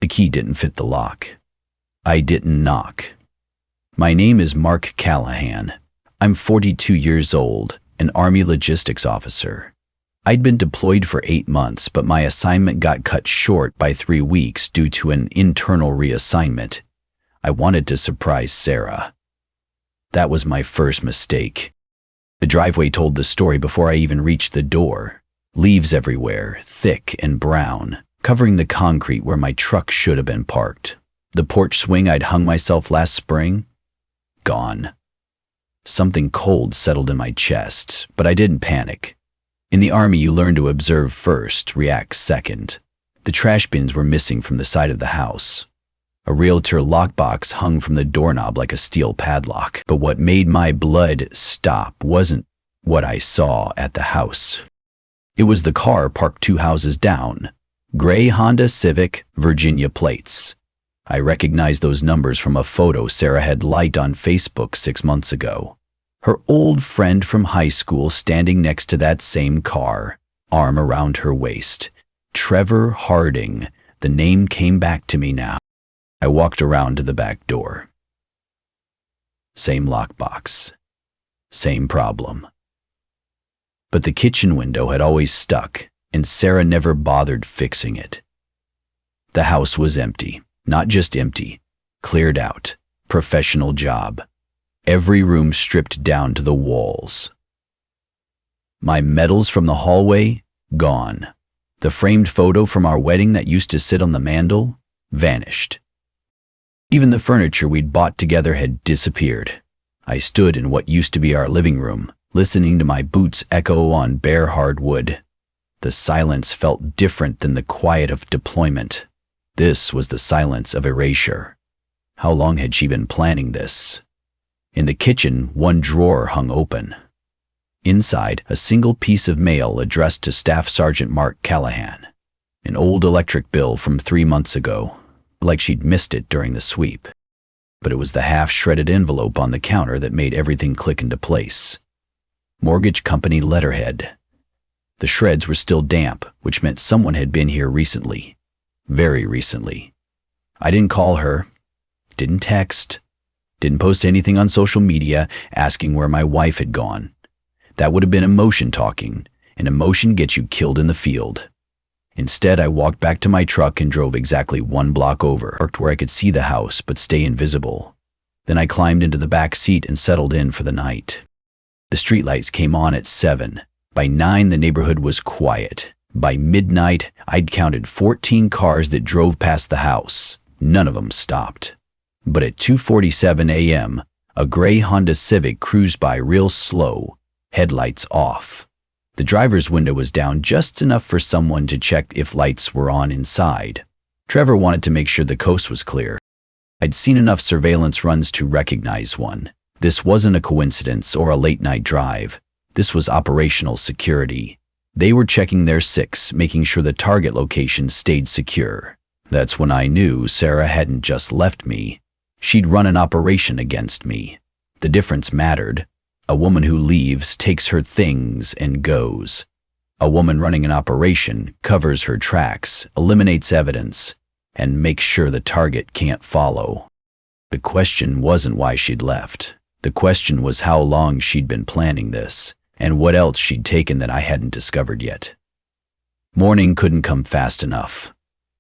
key didn't fit the lock. I didn't knock. My name is Mark Callahan. I'm 42 years old, an Army logistics officer. I'd been deployed for 8 months, but my assignment got cut short by 3 weeks due to an internal reassignment. I wanted to surprise Sarah. That was my first mistake. The driveway told the story before I even reached the door. Leaves everywhere, thick and brown, covering the concrete where my truck should have been parked. The porch swing I'd hung myself last spring? Gone. Something cold settled in my chest, but I didn't panic. In the Army, you learn to observe first, react second. The trash bins were missing from the side of the house. A realtor lockbox hung from the doorknob like a steel padlock. But what made my blood stop wasn't what I saw at the house. It was the car parked 2 houses down. Gray Honda Civic, Virginia plates. I recognized those numbers from a photo Sarah had liked on Facebook 6 months ago. Her old friend from high school standing next to that same car, arm around her waist. Trevor Harding. The name came back to me now. I walked around to the back door. Same lockbox. Same problem. But the kitchen window had always stuck, and Sarah never bothered fixing it. The house was empty. Not just empty. Cleared out. Professional job. Every room stripped down to the walls. My medals from the hallway, gone. The framed photo from our wedding that used to sit on the mantel, vanished. Even the furniture we'd bought together had disappeared. I stood in what used to be our living room, listening to my boots echo on bare hardwood. The silence felt different than the quiet of deployment. This was the silence of erasure. How long had she been planning this? In the kitchen, one drawer hung open. Inside, a single piece of mail addressed to Staff Sergeant Mark Callahan. An old electric bill from 3 months ago, like she'd missed it during the sweep. But it was the half-shredded envelope on the counter that made everything click into place. Mortgage company letterhead. The shreds were still damp, which meant someone had been here recently. Very recently. I didn't call her, didn't text, didn't post anything on social media asking where my wife had gone. That would have been emotion talking, and emotion gets you killed in the field. Instead, I walked back to my truck and drove exactly 1 block over, parked where I could see the house but stay invisible. Then I climbed into the back seat and settled in for the night. The streetlights came on at 7. By 9, the neighborhood was quiet. By midnight, I'd counted 14 cars that drove past the house. None of them stopped. But at 2:47 a.m., a gray Honda Civic cruised by real slow, headlights off. The driver's window was down just enough for someone to check if lights were on inside. Trevor wanted to make sure the coast was clear. I'd seen enough surveillance runs to recognize one. This wasn't a coincidence or a late-night drive. This was operational security. They were checking their 6, making sure the target location stayed secure. That's when I knew Sarah hadn't just left me. She'd run an operation against me. The difference mattered. A woman who leaves takes her things and goes. A woman running an operation covers her tracks, eliminates evidence, and makes sure the target can't follow. The question wasn't why she'd left. The question was how long she'd been planning this, and what else she'd taken that I hadn't discovered yet. Morning couldn't come fast enough.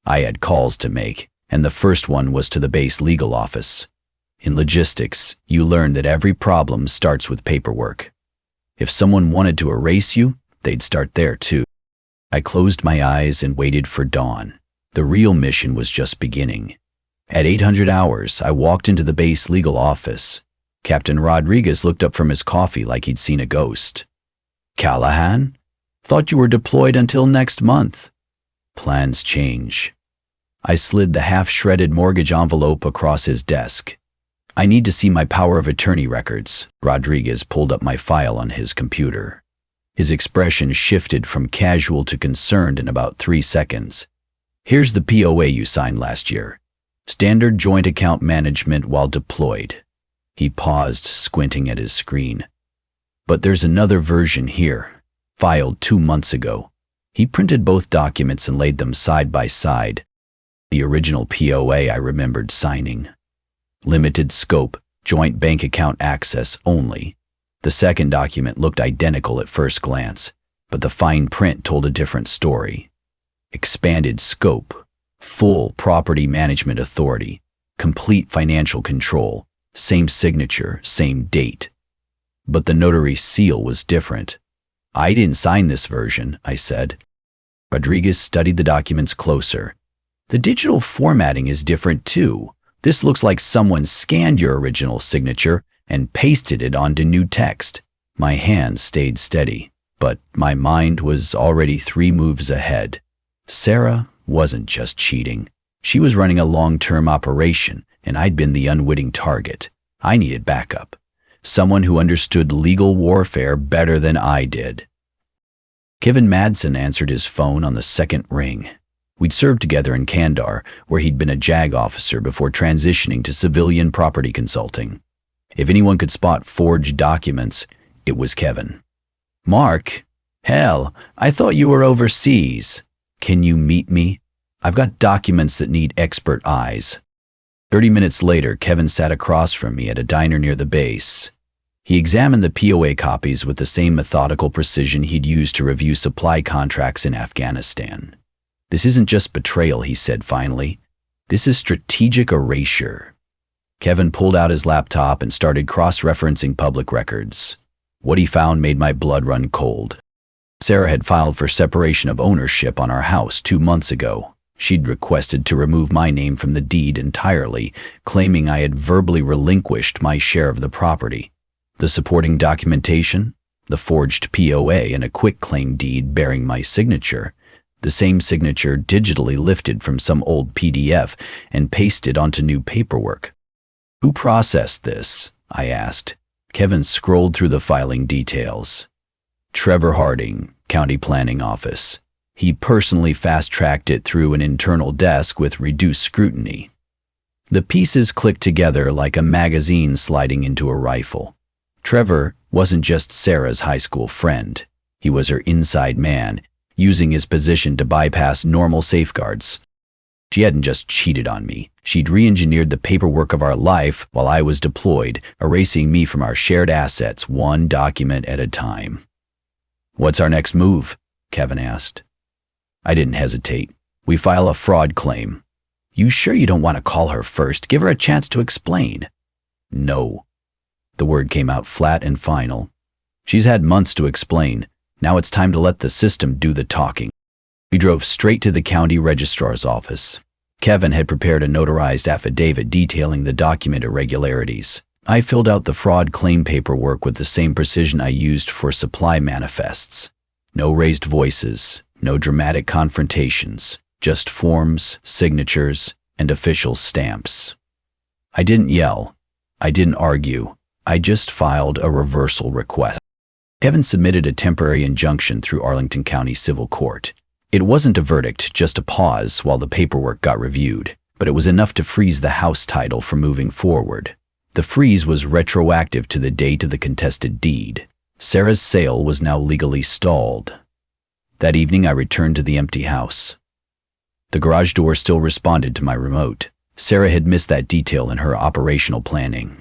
I had calls to make, and the first one was to the base legal office. In logistics, you learn that every problem starts with paperwork. If someone wanted to erase you, they'd start there too. I closed my eyes and waited for dawn. The real mission was just beginning. At 800 hours, I walked into the base legal office. Captain Rodriguez looked up from his coffee like he'd seen a ghost. "Callahan? Thought you were deployed until next month." "Plans change." I slid the half-shredded mortgage envelope across his desk. "I need to see my power of attorney records." Rodriguez pulled up my file on his computer. His expression shifted from casual to concerned in about 3 seconds. "Here's the POA you signed last year. Standard joint account management while deployed." He paused, squinting at his screen. "But there's another version here, filed 2 months ago." He printed both documents and laid them side by side. The original POA I remembered signing. Limited scope, joint bank account access only. The second document looked identical at first glance, but the fine print told a different story. Expanded scope, full property management authority, complete financial control, same signature, same date. But the notary's seal was different. I didn't sign this version, I said. Rodriguez studied the documents closer. The digital formatting is different too. This looks like someone scanned your original signature and pasted it onto new text. My hand stayed steady, but my mind was already 3 moves ahead. Sarah wasn't just cheating. She was running a long-term operation, and I'd been the unwitting target. I needed backup. Someone who understood legal warfare better than I did. Kevin Madsen answered his phone on the second ring. We'd served together in Kandar, where he'd been a JAG officer before transitioning to civilian property consulting. If anyone could spot forged documents, it was Kevin. "Mark, hell, I thought you were overseas. Can you meet me? I've got documents that need expert eyes." 30 minutes later, Kevin sat across from me at a diner near the base. He examined the POA copies with the same methodical precision he'd used to review supply contracts in Afghanistan. "This isn't just betrayal," he said finally. "This is strategic erasure." Kevin pulled out his laptop and started cross-referencing public records. What he found made my blood run cold. Sarah had filed for separation of ownership on our house 2 months ago. She'd requested to remove my name from the deed entirely, claiming I had verbally relinquished my share of the property. The supporting documentation, the forged POA and a quitclaim deed bearing my signature, the same signature digitally lifted from some old PDF and pasted onto new paperwork. "Who processed this?" I asked. Kevin scrolled through the filing details. "Trevor Harding, County Planning Office. He personally fast-tracked it through an internal desk with reduced scrutiny." The pieces clicked together like a magazine sliding into a rifle. Trevor wasn't just Sarah's high school friend. He was her inside man, using his position to bypass normal safeguards. She hadn't just cheated on me. She'd re-engineered the paperwork of our life while I was deployed, erasing me from our shared assets one document at a time. "What's our next move?" Kevin asked. I didn't hesitate. "We file a fraud claim." "You sure you don't want to call her first? Give her a chance to explain." "No." The word came out flat and final. "She's had months to explain. Now it's time to let the system do the talking." We drove straight to the county registrar's office. Kevin had prepared a notarized affidavit detailing the document irregularities. I filled out the fraud claim paperwork with the same precision I used for supply manifests. No raised voices, no dramatic confrontations, just forms, signatures, and official stamps. I didn't yell. I didn't argue. I just filed a reversal request. Kevin submitted a temporary injunction through Arlington County Civil Court. It wasn't a verdict, just a pause while the paperwork got reviewed, but it was enough to freeze the house title from moving forward. The freeze was retroactive to the date of the contested deed. Sarah's sale was now legally stalled. That evening I returned to the empty house. The garage door still responded to my remote. Sarah had missed that detail in her operational planning.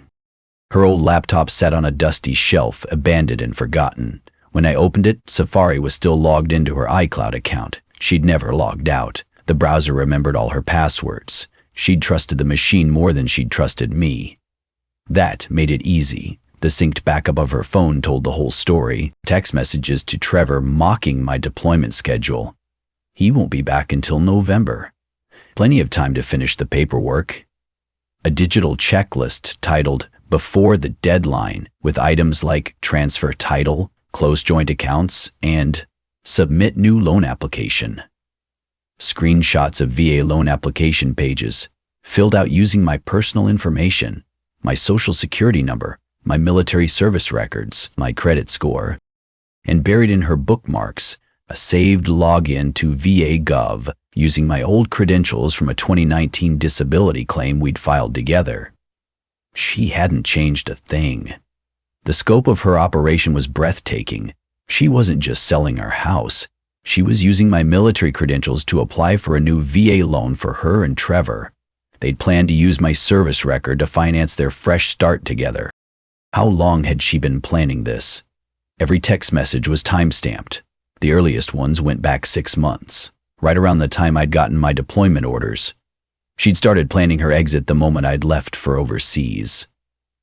Her old laptop sat on a dusty shelf, abandoned and forgotten. When I opened it, Safari was still logged into her iCloud account. She'd never logged out. The browser remembered all her passwords. She'd trusted the machine more than she'd trusted me. That made it easy. The synced backup of her phone told the whole story. Text messages to Trevor mocking my deployment schedule. He won't be back until November. Plenty of time to finish the paperwork. A digital checklist titled "Before the Deadline" with items like transfer title, close joint accounts, and submit new loan application. Screenshots of VA loan application pages, filled out using my personal information, my social security number, my military service records, my credit score, and buried in her bookmarks, a saved login to VA Gov using my old credentials from a 2019 disability claim we'd filed together. She hadn't changed a thing. The scope of her operation was breathtaking. She wasn't just selling her house. She was using my military credentials to apply for a new VA loan for her and Trevor. They'd planned to use my service record to finance their fresh start together. How long had she been planning this? Every text message was time-stamped. The earliest ones went back 6 months, right around the time I'd gotten my deployment orders. She'd started planning her exit the moment I'd left for overseas.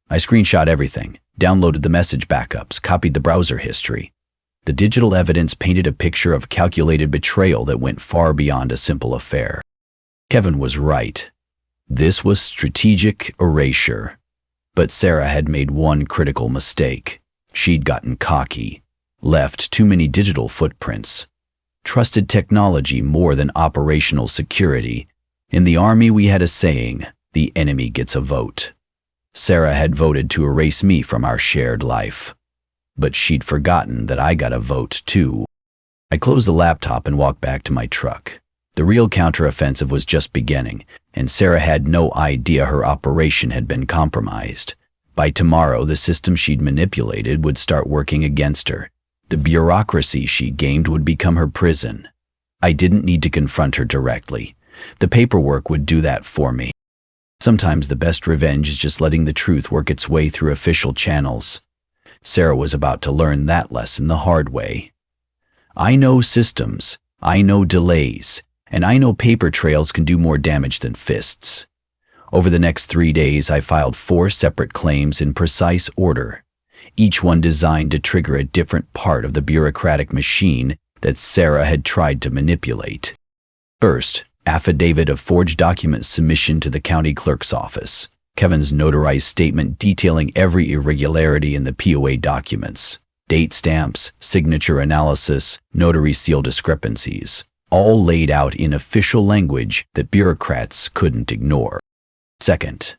I screenshot everything, downloaded the message backups, copied the browser history. The digital evidence painted a picture of calculated betrayal that went far beyond a simple affair. Kevin was right. This was strategic erasure. But Sarah had made one critical mistake. She'd gotten cocky, left too many digital footprints, trusted technology more than operational security. In the Army we had a saying, the enemy gets a vote. Sarah had voted to erase me from our shared life. But she'd forgotten that I got a vote too. I closed the laptop and walked back to my truck. The real counteroffensive was just beginning, and Sarah had no idea her operation had been compromised. By tomorrow, the system she'd manipulated would start working against her. The bureaucracy she gamed would become her prison. I didn't need to confront her directly. The paperwork would do that for me. Sometimes the best revenge is just letting the truth work its way through official channels. Sarah was about to learn that lesson the hard way. I know systems, I know delays, and I know paper trails can do more damage than fists. Over the next 3 days, I filed 4 separate claims in precise order, each one designed to trigger a different part of the bureaucratic machine that Sarah had tried to manipulate. First, affidavit of forged document submission to the county clerk's office. Kevin's notarized statement detailing every irregularity in the POA documents, date stamps, signature analysis, notary seal discrepancies, all laid out in official language that bureaucrats couldn't ignore. Second,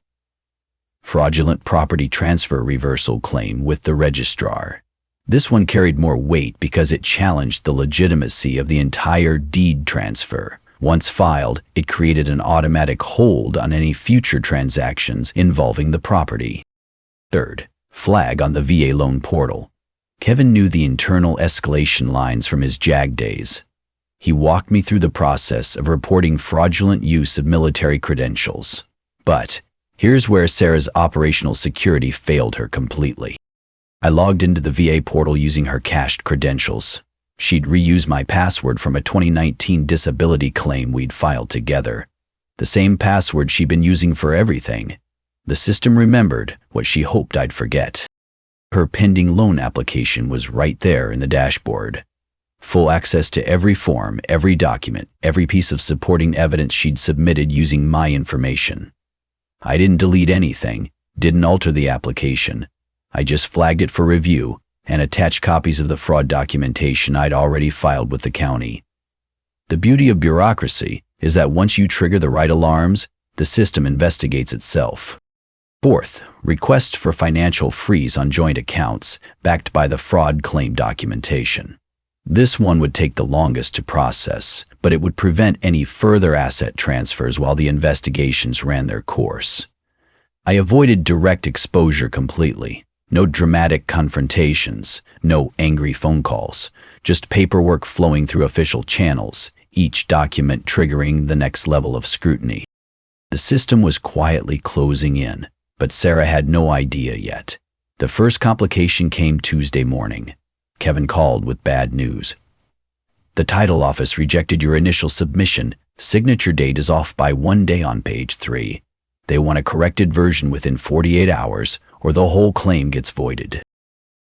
fraudulent property transfer reversal claim with the registrar. This one carried more weight because it challenged the legitimacy of the entire deed transfer. Once filed, it created an automatic hold on any future transactions involving the property. Third, flag on the VA loan portal. Kevin knew the internal escalation lines from his JAG days. He walked me through the process of reporting fraudulent use of military credentials. But here's where Sarah's operational security failed her completely. I logged into the VA portal using her cached credentials. She'd reused my password from a 2019 disability claim we'd filed together. The same password she'd been using for everything. The system remembered what she hoped I'd forget. Her pending loan application was right there in the dashboard. Full access to every form, every document, every piece of supporting evidence she'd submitted using my information. I didn't delete anything, didn't alter the application. I just flagged it for review and attached copies of the fraud documentation I'd already filed with the county. The beauty of bureaucracy is that once you trigger the right alarms, the system investigates itself. Fourth, request for financial freeze on joint accounts backed by the fraud claim documentation. This one would take the longest to process, but it would prevent any further asset transfers while the investigations ran their course. I avoided direct exposure completely. No dramatic confrontations, no angry phone calls, just paperwork flowing through official channels, each document triggering the next level of scrutiny. The system was quietly closing in, but Sarah had no idea yet. The first complication came Tuesday morning. Kevin called with bad news. The title office rejected your initial submission. Signature date is off by 1 day on page 3. They want a corrected version within 48 hours, or the whole claim gets voided.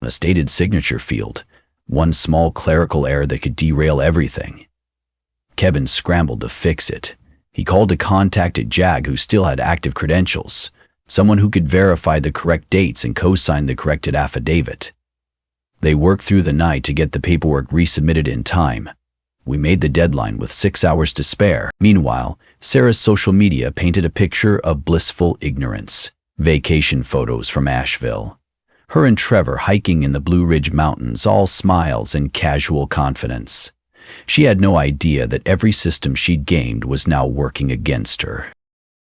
A stated signature field, one small clerical error that could derail everything. Kevin scrambled to fix it. He called a contact at JAG who still had active credentials, someone who could verify the correct dates and co-sign the corrected affidavit. They worked through the night to get the paperwork resubmitted in time. We made the deadline with 6 hours to spare. Meanwhile, Sarah's social media painted a picture of blissful ignorance. Vacation photos from Asheville. Her and Trevor hiking in the Blue Ridge Mountains, all smiles and casual confidence. She had no idea that every system she'd gamed was now working against her.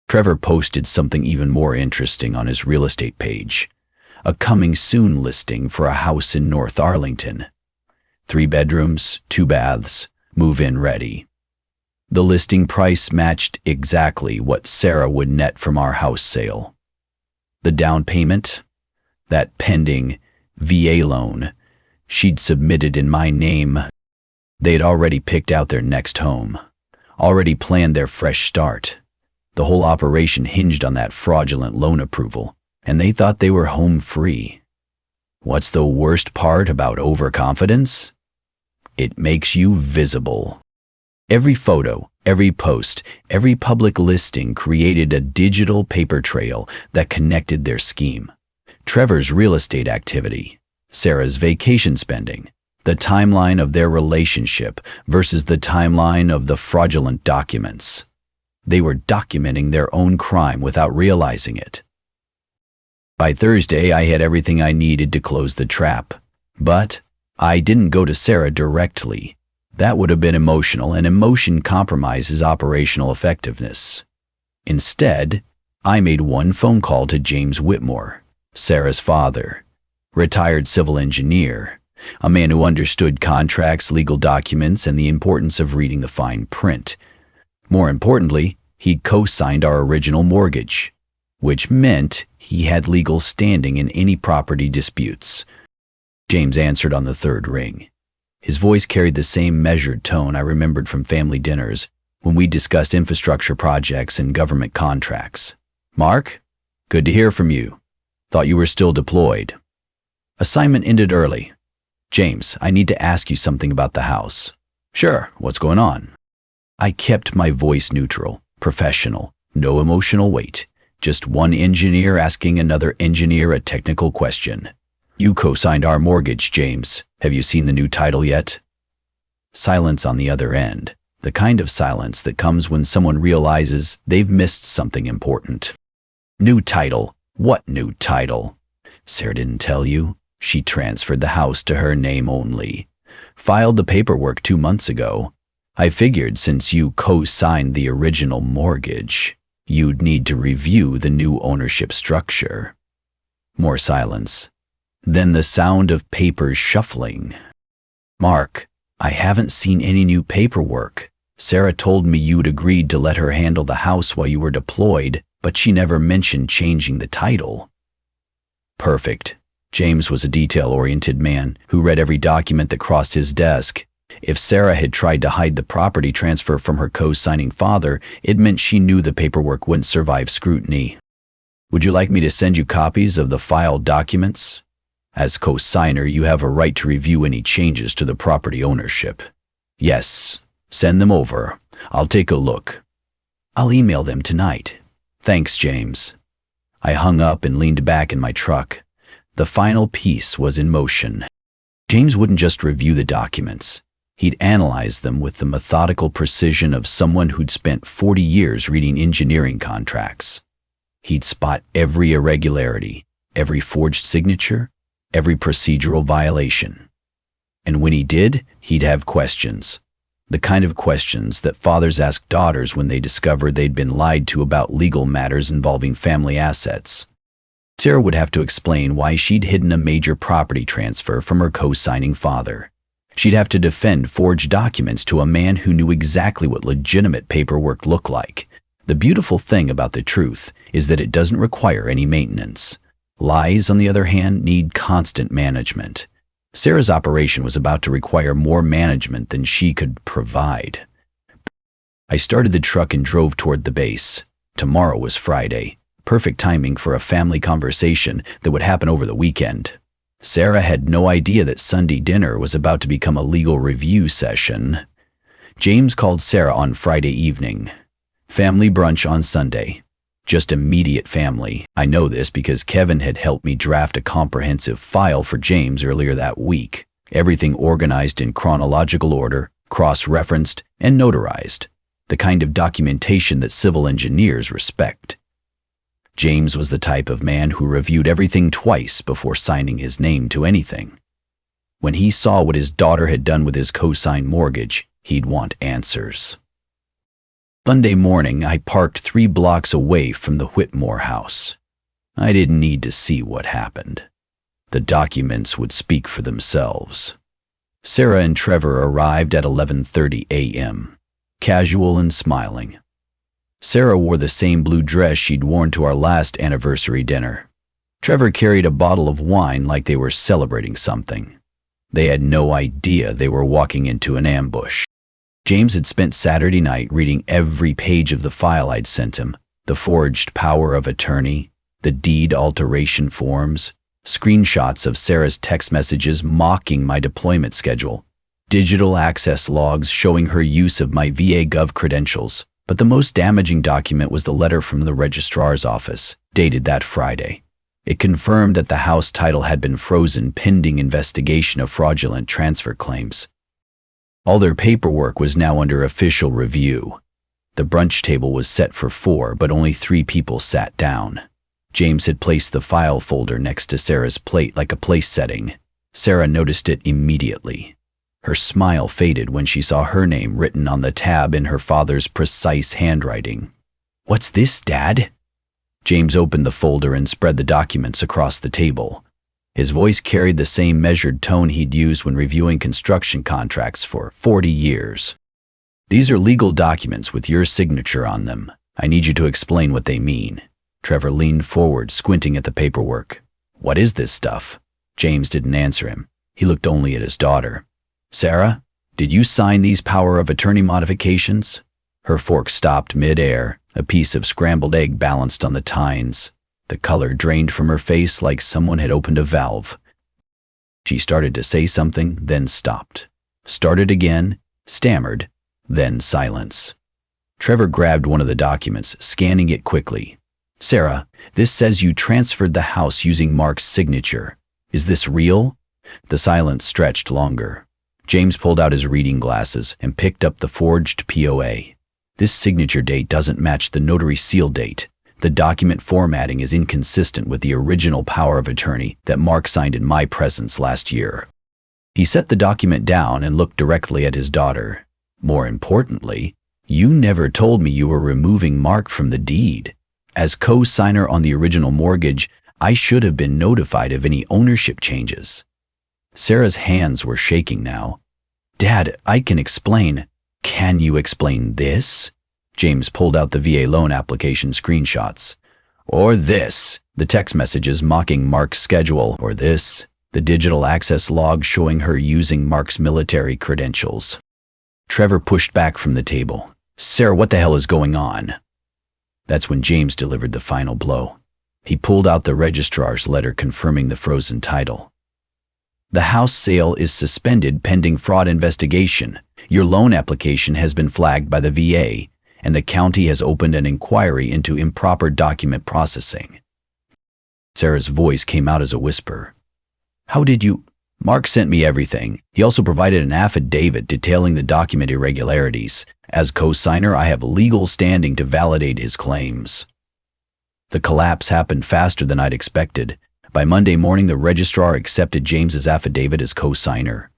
Trevor posted something even more interesting on his real estate page. A coming soon listing for a house in North Arlington. 3 bedrooms, 2 baths, move-in ready. The listing price matched exactly what Sarah would net from our house sale. The down payment, that pending VA loan she'd submitted in my name. They'd already picked out their next home, already planned their fresh start. The whole operation hinged on that fraudulent loan approval, and they thought they were home free. What's the worst part about overconfidence? It makes you visible. Every photo, every post, every public listing created a digital paper trail that connected their scheme. Trevor's real estate activity, Sarah's vacation spending, the timeline of their relationship versus the timeline of the fraudulent documents. They were documenting their own crime without realizing it. By Thursday, I had everything I needed to close the trap, but I didn't go to Sarah directly. That would have been emotional, and emotion compromises operational effectiveness. Instead, I made one phone call to James Whitmore, Sarah's father, retired civil engineer, a man who understood contracts, legal documents, and the importance of reading the fine print. More importantly, he'd co-signed our original mortgage, which meant he had legal standing in any property disputes. James answered on the third ring. His voice carried the same measured tone I remembered from family dinners when we discussed infrastructure projects and government contracts. "Mark, good to hear from you. Thought you were still deployed. Assignment ended early. James, I need to ask you something about the house." "Sure, what's going on?" I kept my voice neutral, professional, no emotional weight, just one engineer asking another engineer a technical question. "You co-signed our mortgage, James. Have you seen the new title yet?" Silence on the other end, the kind of silence that comes when someone realizes they've missed something important. "New title? What new title?" "Sarah didn't tell you. She transferred the house to her name only. Filed the paperwork 2 months ago. I figured since you co-signed the original mortgage, you'd need to review the new ownership structure." More silence. Then the sound of papers shuffling. "Mark, I haven't seen any new paperwork. Sarah told me you'd agreed to let her handle the house while you were deployed, but she never mentioned changing the title." Perfect. James was a detail-oriented man who read every document that crossed his desk. If Sarah had tried to hide the property transfer from her co-signing father, it meant she knew the paperwork wouldn't survive scrutiny. "Would you like me to send you copies of the filed documents? As co-signer, you have a right to review any changes to the property ownership." "Yes, send them over. I'll take a look." "I'll email them tonight." "Thanks, James." I hung up and leaned back in my truck. The final piece was in motion. James wouldn't just review the documents. He'd analyze them with the methodical precision of someone who'd spent 40 years reading engineering contracts. He'd spot every irregularity, every forged signature, every procedural violation. And when he did, he'd have questions. The kind of questions that fathers ask daughters when they discover they'd been lied to about legal matters involving family assets. Sarah would have to explain why she'd hidden a major property transfer from her co-signing father. She'd have to defend forged documents to a man who knew exactly what legitimate paperwork looked like. The beautiful thing about the truth is that it doesn't require any maintenance. Lies, on the other hand, need constant management. Sarah's operation was about to require more management than she could provide. I started the truck and drove toward the base. Tomorrow was Friday. Perfect timing for a family conversation that would happen over the weekend. Sarah had no idea that Sunday dinner was about to become a legal review session. James called Sarah on Friday evening. Family brunch on Sunday. Just immediate family. I know this because Kevin had helped me draft a comprehensive file for James earlier that week. Everything organized in chronological order, cross-referenced, and notarized. The kind of documentation that civil engineers respect. James was the type of man who reviewed everything twice before signing his name to anything. When he saw what his daughter had done with his co-signed mortgage, he'd want answers. Sunday morning, I parked 3 blocks away from the Whitmore house. I didn't need to see what happened. The documents would speak for themselves. Sarah and Trevor arrived at 11:30 a.m., casual and smiling. Sarah wore the same blue dress she'd worn to our last anniversary dinner. Trevor carried a bottle of wine like they were celebrating something. They had no idea they were walking into an ambush. James had spent Saturday night reading every page of the file I'd sent him, the forged power of attorney, the deed alteration forms, screenshots of Sarah's text messages mocking my deployment schedule, digital access logs showing her use of my VA Gov credentials. But the most damaging document was the letter from the registrar's office, dated that Friday. It confirmed that the house title had been frozen pending investigation of fraudulent transfer claims. All their paperwork was now under official review. The brunch table was set for 4, but only 3 people sat down. James had placed the file folder next to Sarah's plate like a place setting. Sarah noticed it immediately. Her smile faded when she saw her name written on the tab in her father's precise handwriting. "What's this, Dad?" James opened the folder and spread the documents across the table. His voice carried the same measured tone he'd used when reviewing construction contracts for 40 years. "These are legal documents with your signature on them. I need you to explain what they mean." Trevor leaned forward, squinting at the paperwork. "What is this stuff?" James didn't answer him. He looked only at his daughter. "Sarah, did you sign these power of attorney modifications?" Her fork stopped mid-air, a piece of scrambled egg balanced on the tines. The color drained from her face like someone had opened a valve. She started to say something, then stopped. Started again, stammered, then silence. Trevor grabbed one of the documents, scanning it quickly. "Sarah, this says you transferred the house using Mark's signature. Is this real?" The silence stretched longer. James pulled out his reading glasses and picked up the forged POA. "This signature date doesn't match the notary seal date. The document formatting is inconsistent with the original power of attorney that Mark signed in my presence last year." He set the document down and looked directly at his daughter. "More importantly, you never told me you were removing Mark from the deed. As co-signer on the original mortgage, I should have been notified of any ownership changes." Sarah's hands were shaking now. "Dad, I can explain." "Can you explain this?" James pulled out the VA loan application screenshots. "Or this," the text messages mocking Mark's schedule. "Or this," the digital access log showing her using Mark's military credentials. Trevor pushed back from the table. "Sarah, what the hell is going on?" That's when James delivered the final blow. He pulled out the registrar's letter confirming the frozen title. "The house sale is suspended pending fraud investigation. Your loan application has been flagged by the VA, and the county has opened an inquiry into improper document processing." Sarah's voice came out as a whisper. "How did you—" "Mark sent me everything. He also provided an affidavit detailing the document irregularities. As co-signer, I have legal standing to validate his claims." The collapse happened faster than I'd expected. By Monday morning, the registrar accepted James's affidavit as co-signer.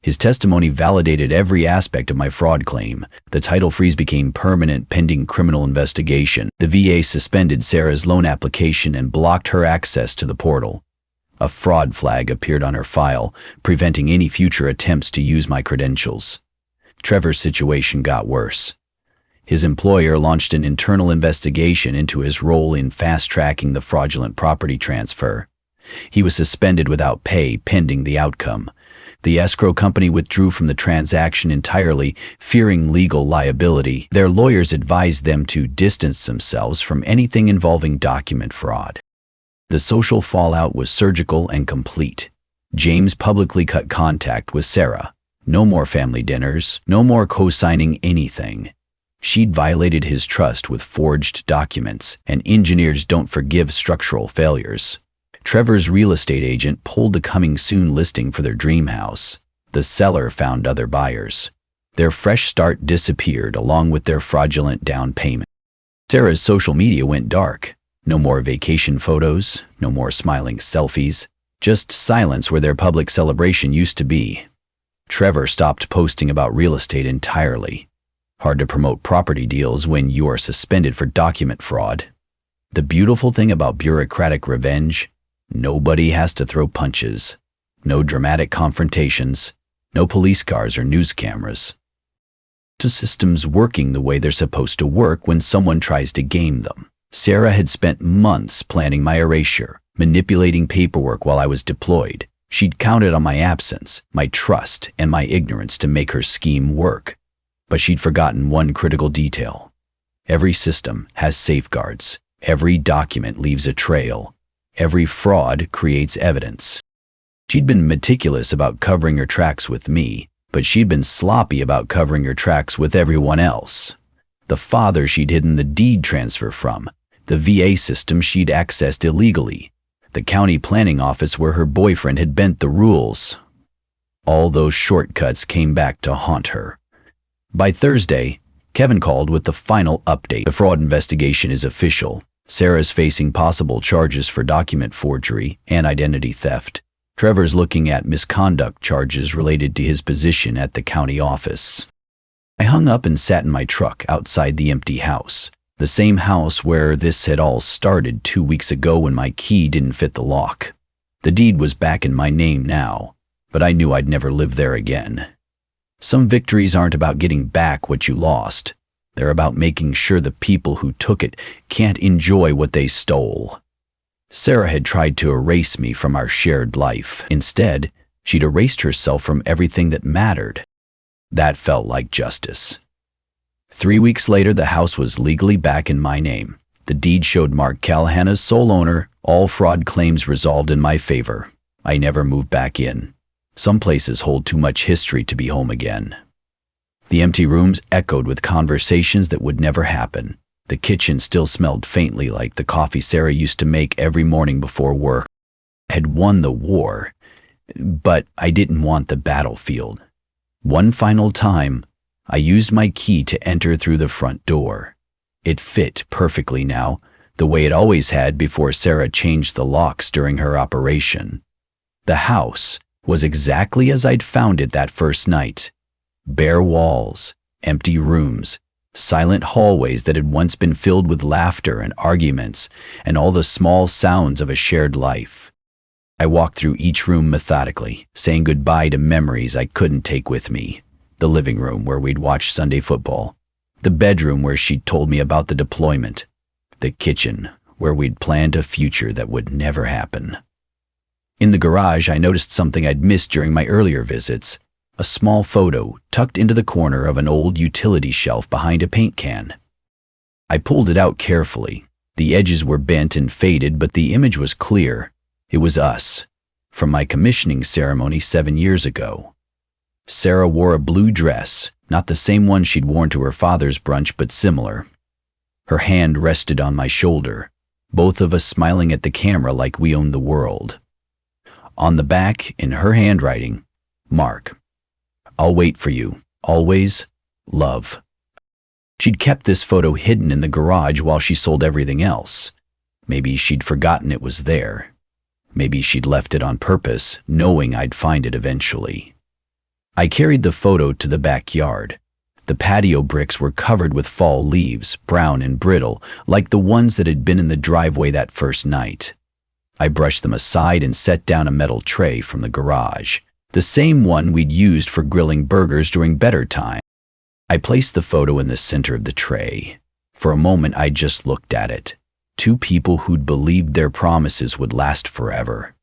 His testimony validated every aspect of my fraud claim. The title freeze became permanent pending criminal investigation. The VA suspended Sarah's loan application and blocked her access to the portal. A fraud flag appeared on her file, preventing any future attempts to use my credentials. Trevor's situation got worse. His employer launched an internal investigation into his role in fast-tracking the fraudulent property transfer. He was suspended without pay pending the outcome. The escrow company withdrew from the transaction entirely, fearing legal liability. Their lawyers advised them to distance themselves from anything involving document fraud. The social fallout was surgical and complete. James publicly cut contact with Sarah. No more family dinners, no more co-signing anything. She'd violated his trust with forged documents, and engineers don't forgive structural failures. Trevor's real estate agent pulled the coming soon listing for their dream house. The seller found other buyers. Their fresh start disappeared along with their fraudulent down payment. Sarah's social media went dark. No more vacation photos, no more smiling selfies, just silence where their public celebration used to be. Trevor stopped posting about real estate entirely. Hard to promote property deals when you are suspended for document fraud. The beautiful thing about bureaucratic revenge: nobody has to throw punches. No dramatic confrontations. No police cars or news cameras. To systems working the way they're supposed to work when someone tries to game them. Sarah had spent months planning my erasure, manipulating paperwork while I was deployed. She'd counted on my absence, my trust, and my ignorance to make her scheme work. But she'd forgotten one critical detail. Every system has safeguards. Every document leaves a trail. Every fraud creates evidence. She'd been meticulous about covering her tracks with me, but she'd been sloppy about covering her tracks with everyone else. The father she'd hidden the deed transfer from, the VA system she'd accessed illegally, the county planning office where her boyfriend had bent the rules. All those shortcuts came back to haunt her. By Thursday, Kevin called with the final update. The fraud investigation is official. Sarah's facing possible charges for document forgery and identity theft. Trevor's looking at misconduct charges related to his position at the county office. I hung up and sat in my truck outside the empty house, the same house where this had all started 2 weeks ago when my key didn't fit the lock. The deed was back in my name now, but I knew I'd never live there again. Some victories aren't about getting back what you lost. They're about making sure the people who took it can't enjoy what they stole. Sarah had tried to erase me from our shared life. Instead, she'd erased herself from everything that mattered. That felt like justice. 3 weeks later, the house was legally back in my name. The deed showed Mark Callahan as sole owner, all fraud claims resolved in my favor. I never moved back in. Some places hold too much history to be home again. The empty rooms echoed with conversations that would never happen. The kitchen still smelled faintly like the coffee Sarah used to make every morning before work. I had won the war, but I didn't want the battlefield. One final time, I used my key to enter through the front door. It fit perfectly now, the way it always had before Sarah changed the locks during her operation. The house was exactly as I'd found it that first night. Bare walls, empty rooms, silent hallways that had once been filled with laughter and arguments and all the small sounds of a shared life. I walked through each room methodically, saying goodbye to memories I couldn't take with me. The living room where we'd watch Sunday football. The bedroom where she'd told me about the deployment. The kitchen where we'd planned a future that would never happen. In the garage, I noticed something I'd missed during my earlier visits. A small photo tucked into the corner of an old utility shelf behind a paint can. I pulled it out carefully. The edges were bent and faded, but the image was clear. It was us, from my commissioning ceremony 7 years ago. Sarah wore a blue dress, not the same one she'd worn to her father's brunch, but similar. Her hand rested on my shoulder, both of us smiling at the camera like we owned the world. On the back, in her handwriting, Mark. I'll wait for you. Always, love. She'd kept this photo hidden in the garage while she sold everything else. Maybe she'd forgotten it was there. Maybe she'd left it on purpose, knowing I'd find it eventually. I carried the photo to the backyard. The patio bricks were covered with fall leaves, brown and brittle, like the ones that had been in the driveway that first night. I brushed them aside and set down a metal tray from the garage. The same one we'd used for grilling burgers during better times. I placed the photo in the center of the tray. For a moment, I just looked at it. Two people who'd believed their promises would last forever.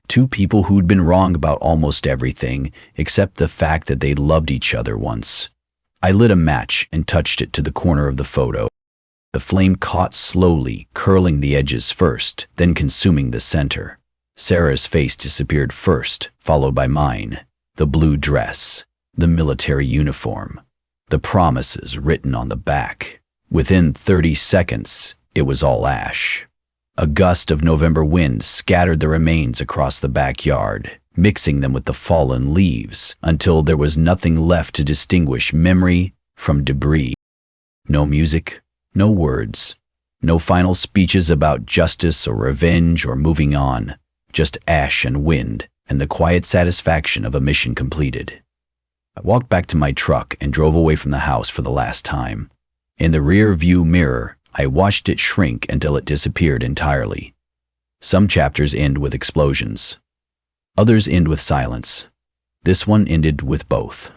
Two people who'd been wrong about almost everything, except the fact that they'd loved each other once. I lit a match and touched it to the corner of the photo. The flame caught slowly, curling the edges first, then consuming the center. Sarah's face disappeared first, followed by mine. The blue dress, the military uniform, the promises written on the back. Within 30 seconds, it was all ash. A gust of November wind scattered the remains across the backyard, mixing them with the fallen leaves until there was nothing left to distinguish memory from debris. No music, no words, no final speeches about justice or revenge or moving on. Just ash and wind, and the quiet satisfaction of a mission completed. I walked back to my truck and drove away from the house for the last time. In the rear view mirror, I watched it shrink until it disappeared entirely. Some chapters end with explosions. Others end with silence. This one ended with both.